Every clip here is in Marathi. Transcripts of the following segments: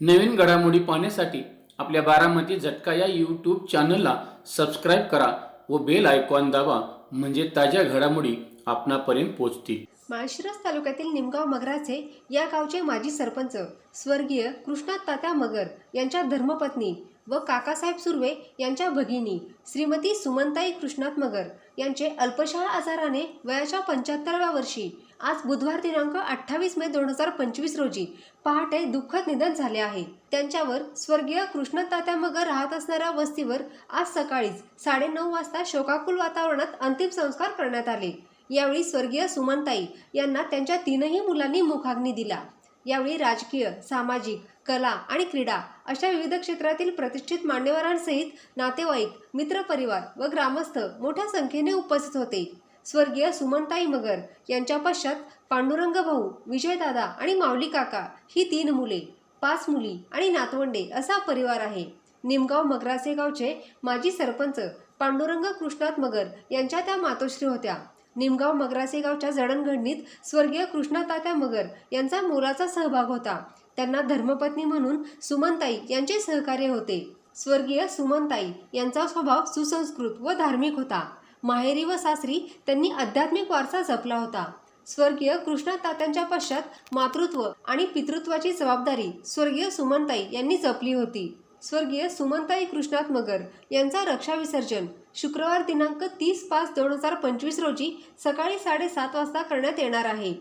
नवीन घडामोडी पाहण्यासाठी आपल्या बारामती झटका या यूट्यूब चॅनलला सबस्क्राईब करा व बेल आयकॉन दाबा, म्हणजे ताज्या घडामोडी आपणापर्यंत पोहोचतील। माळशिरस तालुक्यातील निमगाव मगराचे या गावचे माजी सरपंच स्वर्गीय कृष्णात तात्या मगर यांच्या धर्मपत्नी व काकासाहेब सुर्वे यांच्या भगिनी श्रीमती सुमनताई कृष्णात मगर यांचे अल्पशा आजाराने वयाच्या 75व्या वर्षी आज बुधवार दिनांक 28 मे 2025 रोजी पहाटे दुःखद निधन झाले आहे। त्यांच्यावर स्वर्गीय कृष्णात तात्या मगर राहत असणाऱ्या वस्तीवर आज सकाळीच 9:30 वाजता शोकाकुल वातावरणात अंतिम संस्कार करण्यात आले। यावेळी स्वर्गीय सुमनताई यांना त्यांच्या 3ही मुलांनी मुखाग्नी दिला। यावेळी राजकीय, सामाजिक, कला आणि क्रीडा अशा विविध क्षेत्रातील प्रतिष्ठित मान्यवरांसहित नातेवाईक, मित्रपरिवार व ग्रामस्थ मोठ्या संख्येने उपस्थित होते। स्वर्गीय सुमनताई मगर यांच्या पश्चात पांडुरंग भाऊ, विजयदादा आणि माऊली काका ही 3 मुले, 5 मुली आणि नातवंडे असा परिवार आहे। निमगाव मगराचे गावचे माजी सरपंच पांडुरंग कृष्णात मगर यांच्या त्या मातोश्री होत्या। निमगाव मगराचे गावच्या जडणघडणीत स्वर्गीय कृष्णात तात्या मगर यांचा मोलाचा सहभाग होता। त्यांना धर्मपत्नी म्हणून सुमनताई यांचे सहकार्य होते। स्वर्गीय सुमनताई यांचा स्वभाव सुसंस्कृत व धार्मिक होता। माहेरी व सासरी त्यांनी आध्यात्मिक वारसा जपला होता। स्वर्गीय कृष्णात तात्यांच्या पश्चात मातृत्व आणि पितृत्वाची जबाबदारी स्वर्गीय सुमनताई यांनी जपली होती। स्वर्गीय सुमनताई कृष्णात मगर यांचा रक्षा विसर्जन शुक्रवार दिनांक 30/5/2025 रोजी सकाळी 7:30 वाजता करण्यात येणार आहे।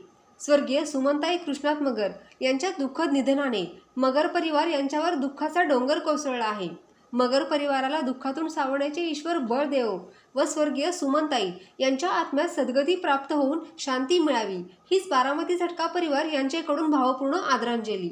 स्वर्गीय सुमनताई कृष्णात मगर यांच्या दुःखद निधनाने मगर परिवार यांच्यावर दुःखाचा डोंगर कोसळला आहे। मगर परिवाराला दुःखातून सावरण्याचे ईश्वर बळ देवो व स्वर्गीय सुमनताई यांच्या आत्म्यात सद्गती प्राप्त होऊन शांती मिळावी, हीच बारामती झटका परिवार यांच्याकडून भावपूर्ण आदरांजली।